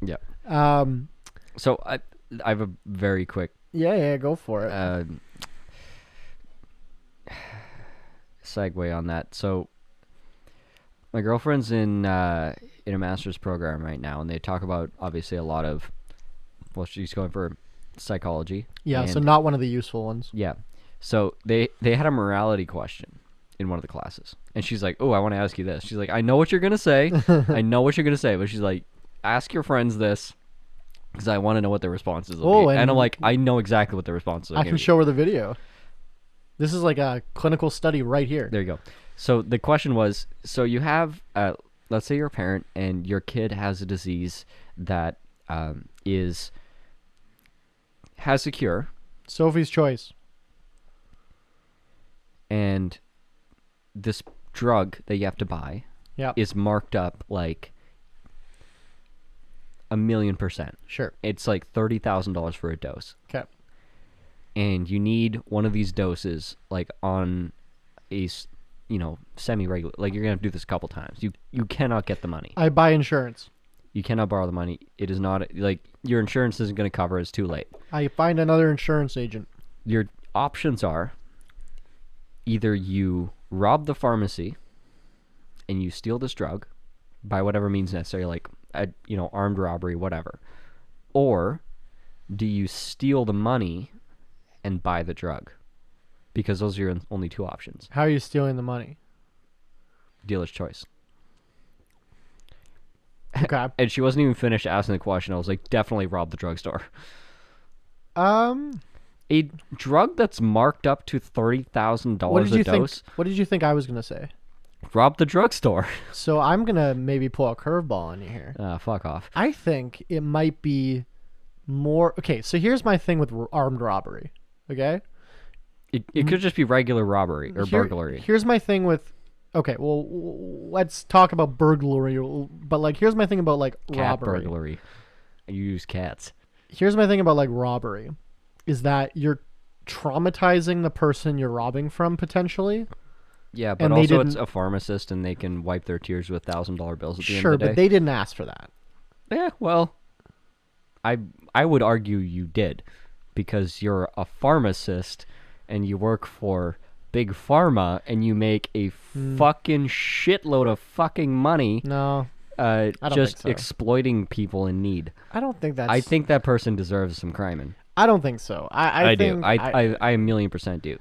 Yeah. Um. So I have a very quick Yeah, go for it. segue on that. So my girlfriend's in a master's program right now, and they talk about obviously a lot of. Well, she's going for psychology. Yeah, so and- not one of the useful ones. Yeah. So they had a morality question in one of the classes, and she's like, "Oh, I want to ask you this." She's like, "I know what you're gonna say. I know what you're gonna say," but she's like, "Ask your friends this." Because I want to know what their responses will be. And I'm like, I know exactly what their responses are. I can show her the video. This is like a clinical study right here. There you go. So the question was, so you have, let's say you're a parent and your kid has a disease that has a cure, Sophie's Choice. and this drug that you have to buy Yeah, is marked up like 1,000,000%. sure. It's like $30,000 for a dose. Okay. And you need one of these doses like on a semi-regular, like you're gonna have to do this a couple times. You cannot get the money. I buy insurance. You cannot borrow the money. It is not like your insurance isn't going to cover. It's too late. I find another insurance agent. Your options are either you rob the pharmacy and you steal this drug by whatever means necessary, like armed robbery, whatever, or do you steal the money and buy the drug? Because those are your only two options. How are you stealing the money? Dealer's choice. Okay. And she wasn't even finished asking the question. I was like, definitely rob the drugstore. A drug that's marked up to $30,000 a dose. What did you think I was gonna say? Rob the drugstore. So I'm gonna maybe pull a curveball on you here. Fuck off. I think it might be more. Okay, so here's my thing with armed robbery. Okay. It could just be regular robbery or burglary. Here's my thing with. Okay, well, let's talk about burglary. But like, here's my thing about like Cat robbery. burglary. You use cats. Here's my thing about like robbery, is that you're traumatizing the person you're robbing from potentially. Yeah, but And they also it's didn't- a pharmacist, and they can wipe their tears with $1,000 bills at the Sure, end of the day. but they didn't ask for that. Yeah, well, I would argue you did, because you're a pharmacist and you work for Big Pharma and you make a fucking shitload of fucking money No, don't just think so. exploiting people in need. I don't think that's. I think that person deserves some criming. I don't think so. I do. think, I 1,000,000% do.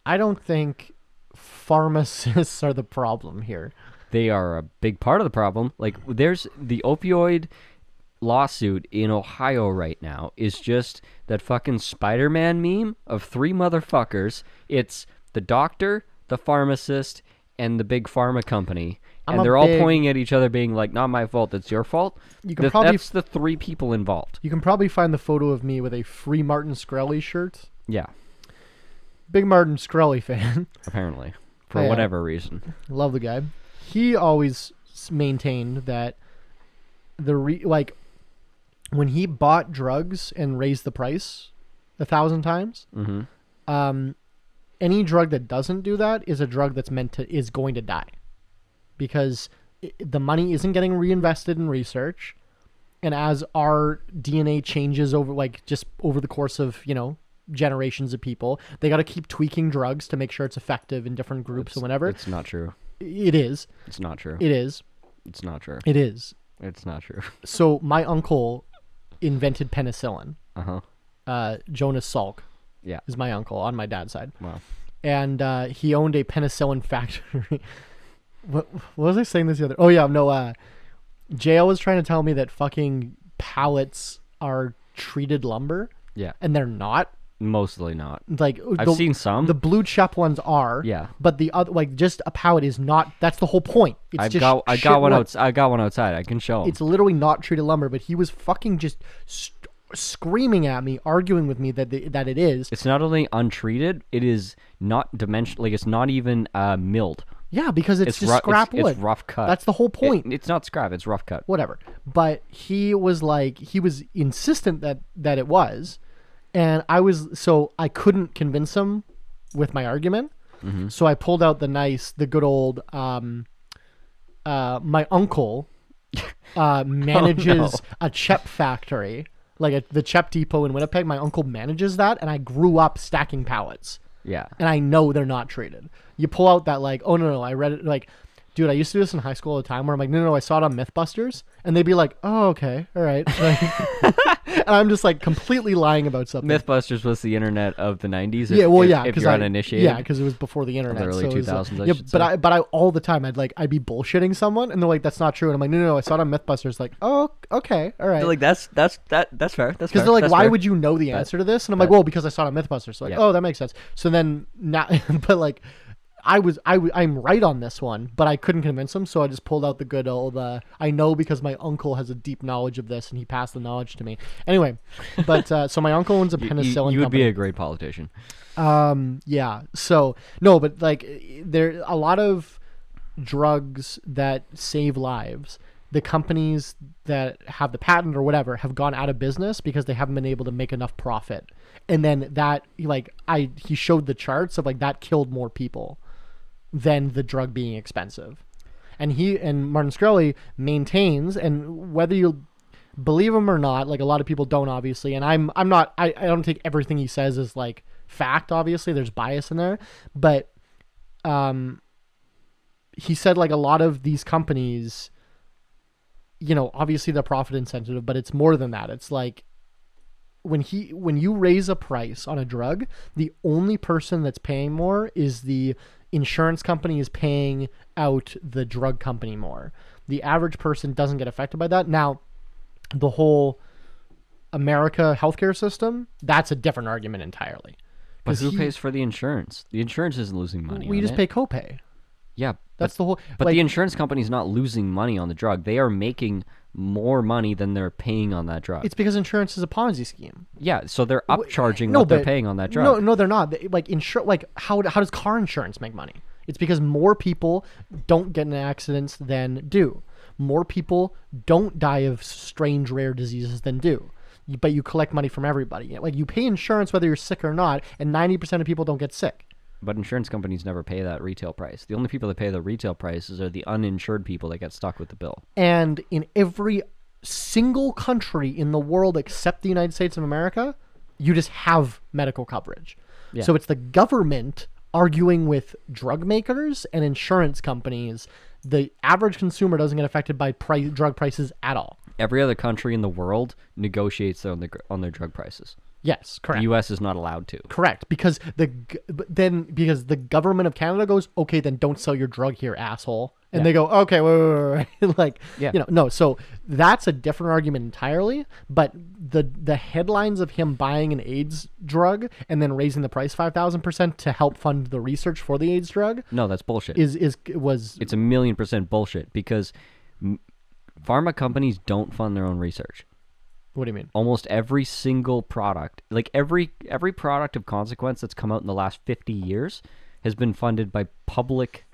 I don't think pharmacists are the problem here. They are a big part of the problem. Like, there's the opioid lawsuit in Ohio right now is just that fucking Spider-Man meme of three motherfuckers. It's the doctor, the pharmacist, and the big pharma company. And they're all pointing at each other being like, not my fault, it's your fault. You can probably That's the three people involved. You can probably find the photo of me with a free Martin Shkreli shirt. Yeah, Big Martin Shkreli fan. apparently. For Yeah. whatever reason. Love the guy. He always maintained that when he bought drugs and raised the price 1,000 times, any drug that doesn't do that is a drug that's is going to die, because the money isn't getting reinvested in research. And as our DNA changes over the course of, generations of people, they got to keep tweaking drugs to make sure it's effective in different groups and whatever. It's not true. It is. It's not true. It is. It's not true. It is. It's not true. So my uncle invented penicillin. Jonas Salk. Yeah. Is my uncle on my dad's side. Wow. And he owned a penicillin factory. What was I saying this the other? Oh yeah, no. JL was trying to tell me that fucking pallets are treated lumber. Yeah. And they're not. Mostly not. Like I've seen some. The blue chip ones are. Yeah. But the other, just a pallet is not. That's the whole point. It's I got one outside. I can show him. It's literally not treated lumber. But he was fucking just screaming at me, arguing with me that it is. It's not only untreated. It is not dimension. Like, it's not even milled. Yeah, because it's just scrap wood. It's rough cut. That's the whole point. It's not scrap. It's rough cut. Whatever. But he was insistent that it was, and I couldn't convince him with my argument. So I pulled out the good old my uncle manages a Chep factory, the Chep depot in Winnipeg. My uncle manages that, and I grew up stacking pallets. Yeah. And I know they're not treated. You pull out that oh no, I read it, dude, I used to do this in high school all the time where I'm like, no, I saw it on Mythbusters, and they'd be like, oh, okay, all right. And I'm just completely lying about something. Mythbusters was the internet of the 90s. If you're uninitiated. Yeah, because it was before the internet. The early 2000s, yeah, but I all the time I'd be bullshitting someone, and they're like, that's not true, and I'm like, no, I saw it on Mythbusters. Like, oh, okay, all right. They're like, that's fair. That's fair. Because they're like, why would you know the answer to this? And I'm like, well, because I saw it on Mythbusters. So oh, that makes sense. So then now, but I'm right on this one, but I couldn't convince him, so I just pulled out the good old I know because my uncle has a deep knowledge of this and he passed the knowledge to me. Anyway, but so my uncle owns a penicillin you would company. be a great politician. Yeah. So no, but there a lot of drugs that save lives. The companies that have the patent or whatever have gone out of business because they haven't been able to make enough profit. And then he showed the charts of that killed more people than the drug being expensive. And Martin Shkreli maintains, and whether you believe him or not, a lot of people don't, obviously, and I don't take everything he says as fact, obviously there's bias in there, but he said a lot of these companies, obviously they're profit incentive, but it's more than that. It's when you raise a price on a drug, the only person that's paying more is the insurance company is paying out the drug company more. The average person doesn't get affected by that. Now, the whole America healthcare system, that's a different argument entirely. But who pays for the insurance? The insurance isn't losing money. We just pay copay. Yeah, that's the whole. But the insurance company's not losing money on the drug. They are making more money than they're paying on that drug. It's because insurance is a Ponzi scheme. Yeah, so they're upcharging what they're paying on that drug. No, they're not. How does car insurance make money? It's because more people don't get in accidents than do. More people don't die of strange rare diseases than do. But you collect money from everybody. You pay insurance whether you're sick or not, and 90% of people don't get sick. But insurance companies never pay that retail price. The only people that pay the retail prices are the uninsured people that get stuck with the bill. And in every single country in the world except the United States of America, you just have medical coverage. Yeah. So it's the government arguing with drug makers and insurance companies. The average consumer doesn't get affected by drug prices at all. Every other country in the world negotiates on their drug prices. Yes, correct. The U.S. is not allowed to. Correct, because the government of Canada goes, okay, then don't sell your drug here, asshole. And they go, okay, wait. No. So that's a different argument entirely. But the headlines of him buying an AIDS drug and then raising the price 5,000% to help fund the research for the AIDS drug. No, that's bullshit. It's 1,000,000% bullshit because pharma companies don't fund their own research. What do you mean? Almost every single product, every product of consequence that's come out in the last 50 years has been funded by public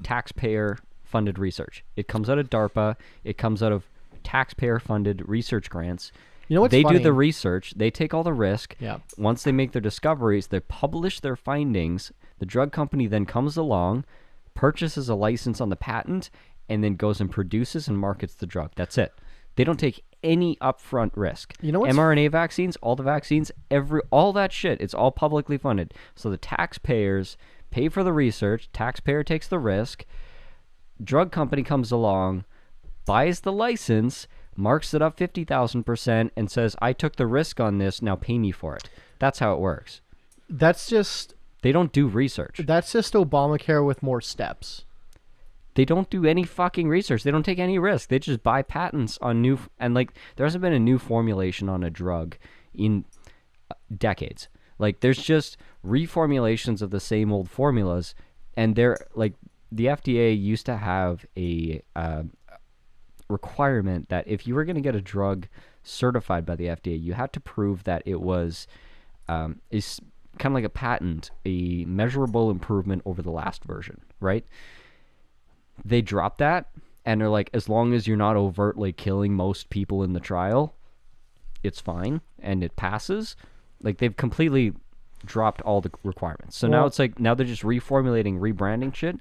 taxpayer-funded research. It comes out of DARPA. It comes out of taxpayer-funded research grants. You know what's They funny? do the research. They take all the risk. Yeah. Once they make their discoveries, they publish their findings. The drug company then comes along, purchases a license on the patent, and then goes and produces and markets the drug. That's it. They don't take any upfront risk. You know what's mRNA vaccines, all the vaccines, all that shit, it's all publicly funded. So the taxpayers pay for the research, taxpayer takes the risk, drug company comes along, buys the license, marks it up 50,000% and says, I took the risk on this, now pay me for it. That's how it works. That's just They don't do research. Obamacare with more steps. They don't do any fucking research. They don't take any risk. They just buy patents on new, and like there hasn't been a new formulation on a drug in decades. Like there's just reformulations of the same old formulas, and they're like the FDA used to have a requirement that if you were going to get a drug certified by the FDA, you had to prove that it was is kind of like a patent, a measurable improvement over the last version, right? They dropped that, and they're like, as long as you're not overtly killing most people in the trial, it's fine, and it passes. Like, they've completely dropped all the requirements. So now it's like, now they're just reformulating, rebranding shit.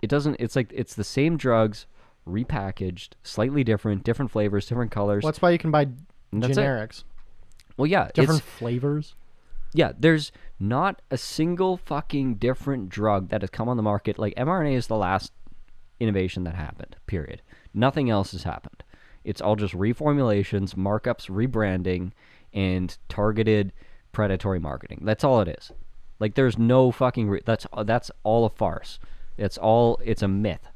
It's like, it's the same drugs, repackaged, slightly different flavors, different colors. Well, that's why you can buy That's it. generics. Well, yeah. Different flavors. Yeah, there's not a single fucking different drug that has come on the market. Like, mRNA is the last innovation that happened, period. Nothing else has happened. It's all just reformulations, markups, rebranding, and targeted predatory marketing. That's all it is. Like, there's no fucking... that's all a farce. It's a myth.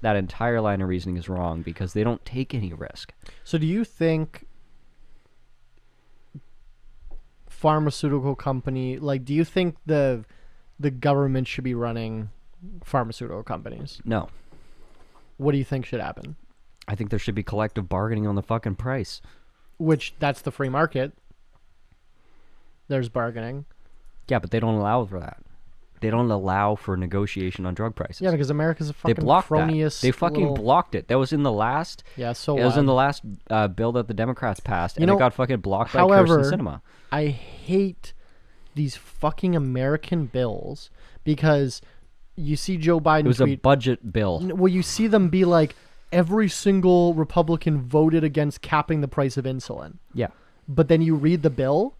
That entire line of reasoning is wrong because they don't take any risk. So do you think pharmaceutical company, like, do you think the government should be running pharmaceutical companies? No. What do you think should happen? I think there should be collective bargaining on the fucking price. Which, that's the free market. There's bargaining. Yeah, but they don't allow for that. They don't allow for negotiation on drug prices. Yeah, because America's a fucking They blocked cronyist. that. They fucking blocked it. That was in the last... Yeah, so It was in the last bill that the Democrats passed, and know, it got fucking blocked by however, Kirsten Sinema. I hate these fucking American bills because you see Joe Biden It was tweet... a budget bill. Well, you see them be like, every single Republican voted against capping the price of insulin. Yeah. But then you read the bill,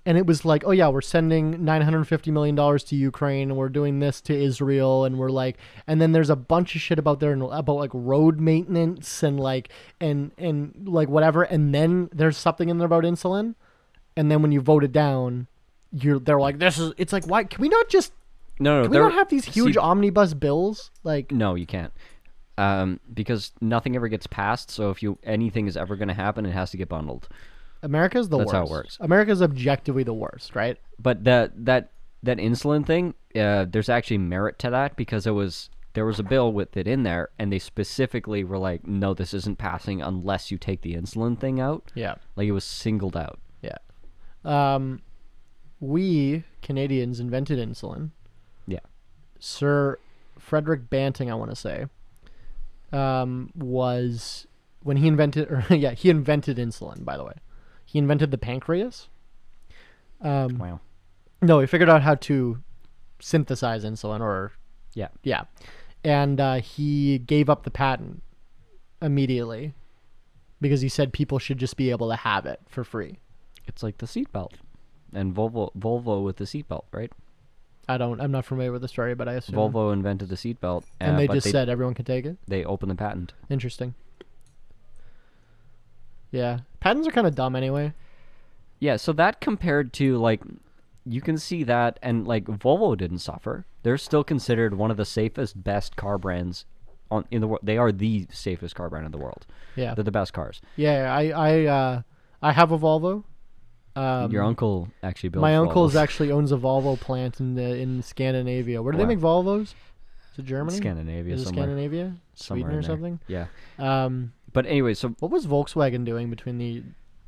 and it was like, oh yeah, we're sending $950 million to Ukraine, and we're doing this to Israel, and we're like, and then there's a bunch of shit about like road maintenance and like like whatever, and then there's something in there about insulin, and then when you vote it down, they're like, it's like, why can we not just can we not have these huge omnibus bills? Like, no, you can't. Because nothing ever gets passed, so if anything is ever going to happen, it has to get bundled. America's the worst. That's how it works. America's objectively the worst, right? But that insulin thing, there's actually merit to that because there was a bill with it in there, and they specifically were like, no, this isn't passing unless you take the insulin thing out. Yeah. Like, it was singled out. Yeah. We Canadians invented insulin. Yeah. Sir Frederick Banting, I want to say, was when he invented, he invented insulin, by the way. He invented the pancreas. Wow. No, he figured out how to synthesize insulin, or... Yeah. Yeah. And he gave up the patent immediately because he said people should just be able to have it for free. It's like the seatbelt. And Volvo with the seatbelt, right? I'm not familiar with the story, but I assume. Volvo invented the seatbelt. And they said everyone can take it? They opened the patent. Interesting. Yeah. Patents are kind of dumb anyway. Yeah, so that compared to, like, you can see that, and, like, Volvo didn't suffer. They're still considered one of the safest, best car brands in the world. They are the safest car brand in the world. Yeah. They're the best cars. Yeah, I have a Volvo. Your uncle actually built my Volvos. uncle actually owns a Volvo plant in Scandinavia. Where do they make Volvos? Is it Germany? Scandinavia. Is it somewhere. Scandinavia? Sweden or something? Yeah. But anyway, so... What was Volkswagen doing between the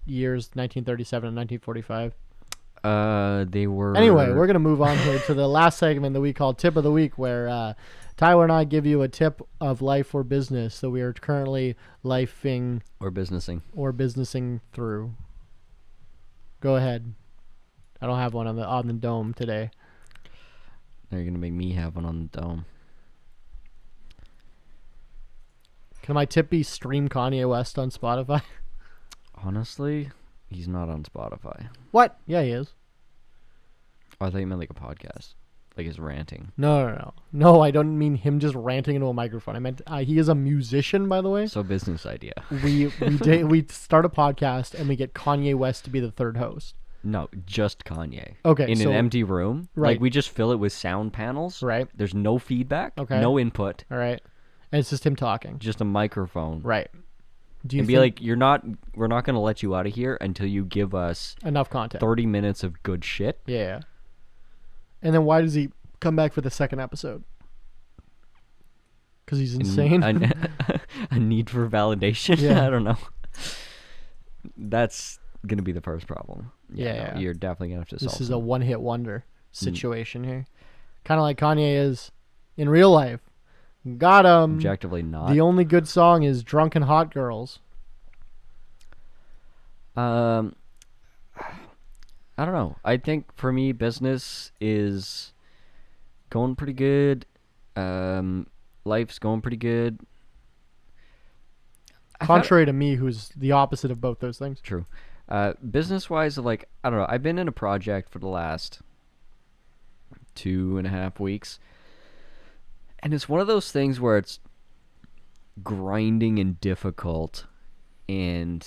years 1937 and 1945? They were... Anyway, we're going to move on here to the last segment that we call Tip of the Week, where Tyler and I give you a tip of life or business that we are currently lifing... Or businessing. Or businessing through. Go ahead. I don't have one on the dome today. Now you're gonna make me have one on the dome. Can my tip be stream Kanye West on Spotify? Honestly, he's not on Spotify. What? Yeah, he is. Oh, I thought you meant like a podcast. Like his ranting. No. No, I don't mean him just ranting into a microphone. I meant he is a musician, by the way. So business idea. We start a podcast and we get Kanye West to be the third host. No, just Kanye. Okay, In an empty room. Right. Like we just fill it with sound panels. Right. There's no feedback. Okay. No input. All right. And it's just him talking. Just a microphone. Right. Do you And be like, we're not going to let you out of here until you give us enough content? 30 minutes of good shit. Yeah. And then why does he come back for the second episode? Because he's insane? A need for validation? Yeah. I don't know. That's going to be the first problem. Yeah. You're definitely going to have to solve This is some. a one-hit wonder situation here. Kind of like Kanye is in real life. Got him. Objectively not. The only good song is Drunken Hot Girls. I don't know. I think for me, business is going pretty good. Life's going pretty good. Contrary to me, who's the opposite of both those things. True. Business-wise, like, I don't know. I've been in a project for the last 2.5 weeks. And it's one of those things where it's grinding and difficult. And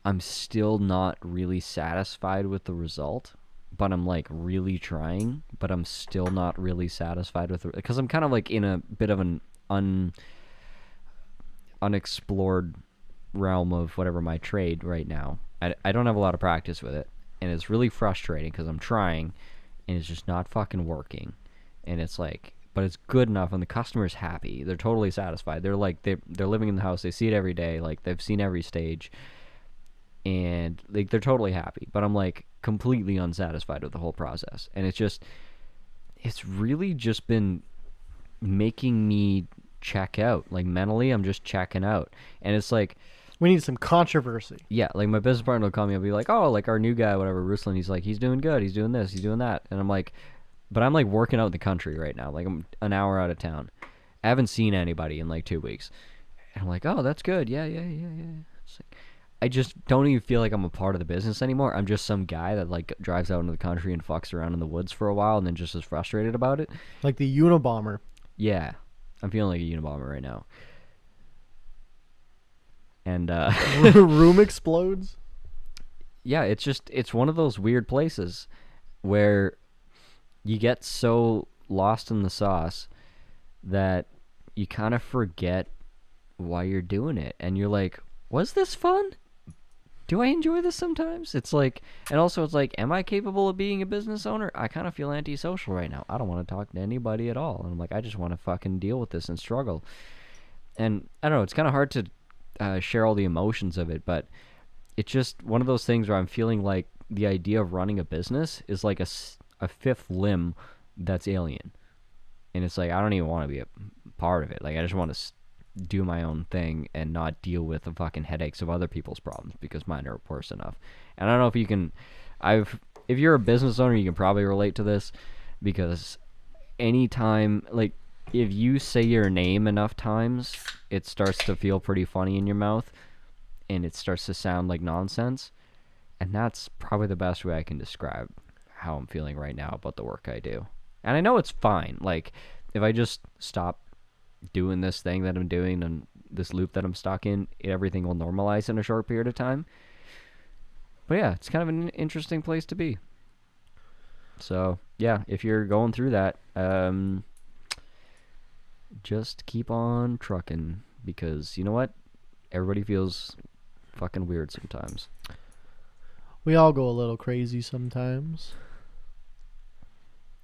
I'm still not really satisfied with the result. But I'm, like, really trying. But I'm still not really satisfied with it. Because I'm kind of, like, in a bit of an unexplored realm of whatever my trade right now. I don't have a lot of practice with it, and it's really frustrating because I'm trying and it's just not fucking working. And it's like, but it's good enough and the customer's happy, they're totally satisfied, they're like they're living in the house, they see it every day, like they've seen every stage, and like they're totally happy, but I'm like completely unsatisfied with the whole process. And it's really just been making me check out. Like mentally I'm just checking out. And it's like, we need some controversy. yeah, like my business partner will call me and be like, oh, like our new guy, whatever, Ruslan, he's like, he's doing good, he's doing this, he's doing that. And I'm like, but I'm like working out in the country right now, like I'm an hour out of town, I haven't seen anybody in like 2 weeks. And I'm like, oh, that's good. Yeah. It's like, I just don't even feel like I'm a part of the business anymore. I'm just some guy that like drives out into the country and fucks around in the woods for a while and then just is frustrated about it. Like the Unabomber. Yeah, I'm feeling like a Unabomber right now. And room explodes. Yeah, it's one of those weird places where you get so lost in the sauce that you kind of forget why you're doing it, and you're like, was this fun? Do I enjoy this sometimes? It's like, and also it's like, am I capable of being a business owner? I kind of feel antisocial right now. I don't want to talk to anybody at all, and I'm like, I just want to fucking deal with this and struggle. And I don't know, it's kind of hard to share all the emotions of it, but it's just one of those things where I'm feeling like the idea of running a business is like a fifth limb that's alien. And it's like, I don't even want to be a part of it. Like, I just want to do my own thing and not deal with the fucking headaches of other people's problems because mine are worse enough. And I don't know if you can, if you're a business owner, you can probably relate to this, because anytime, like, if you say your name enough times, it starts to feel pretty funny in your mouth and it starts to sound like nonsense. And that's probably the best way I can describe how I'm feeling right now about the work I do. And I know it's fine. Like, if I just stop doing this thing that I'm doing and this loop that I'm stuck in, everything will normalize in a short period of time. But yeah, it's kind of an interesting place to be. So yeah, if you're going through that, just keep on trucking, because you know what? Everybody feels fucking weird sometimes. We all go a little crazy sometimes.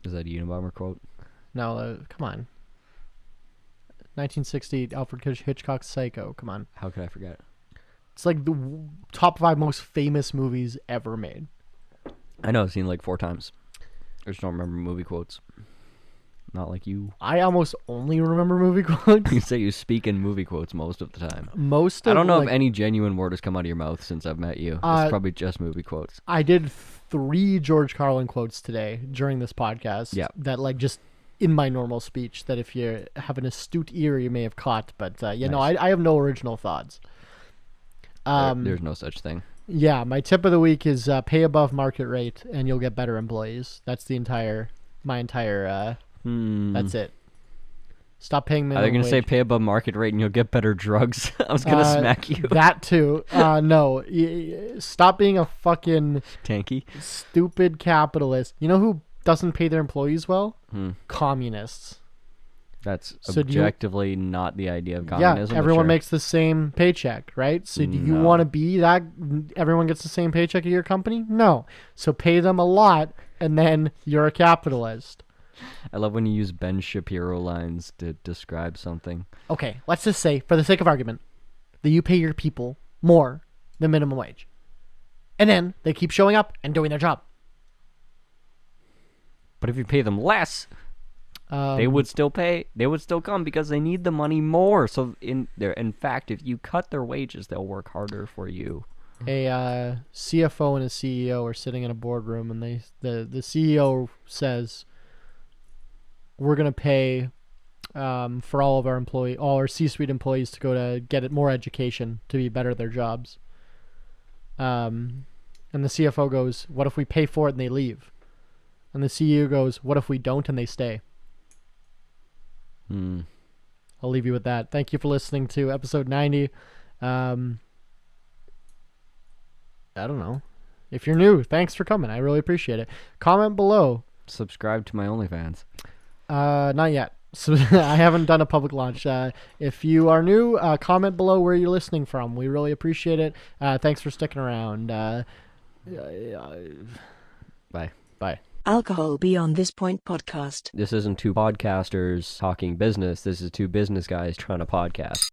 Is that a Unabomber quote? No, come on. 1960, Alfred Hitchcock's Psycho. Come on. How could I forget? It's like the top 5 most famous movies ever made. I know, I've seen it like 4 times. I just don't remember movie quotes. Not like you. I almost only remember movie quotes. You say you speak in movie quotes most of the time. I I don't know if any genuine word has come out of your mouth since I've met you. It's probably just movie quotes. I did 3 George Carlin quotes today during this podcast. Yeah. That like just in my normal speech that if you have an astute ear you may have caught. But no, I have no original thoughts. There's no such thing. Yeah, my tip of the week is pay above market rate and you'll get better employees. That's my entire. That's it. Stop paying minimum Are they going to wage. say pay above market rate and you'll get better drugs? I was going to smack you. That too. No. Stop being a fucking Tanky. stupid capitalist. You know who doesn't pay their employees well? Communists. That's So do you- objectively not the idea of communism. Yeah, everyone sure. makes the same paycheck, right? So do you No. want to be that everyone gets the same paycheck at your company? No. So pay them a lot and then you're a capitalist. I love when you use Ben Shapiro lines to describe something. Okay, let's just say, for the sake of argument, that you pay your people more than minimum wage. And then they keep showing up and doing their job. But if you pay them less, they would still pay. They would still come because they need the money more. So in fact, if you cut their wages, they'll work harder for you. A CFO and a CEO are sitting in a boardroom, and the CEO says, "We're gonna pay for all our C-suite employees to go to get more education to be better at their jobs." And the CFO goes, "What if we pay for it and they leave?" And the CEO goes, "What if we don't and they stay?" I'll leave you with that. Thank you for listening to episode 90. I don't know. If you're new, thanks for coming. I really appreciate it. Comment below. Subscribe to my OnlyFans. Not yet. So I haven't done a public launch. If you are new, comment below where you're listening from. We really appreciate it. Thanks for sticking around. Bye. Bye. Alcohol Beyond This Point podcast. This isn't two podcasters talking business. This is two business guys trying to podcast.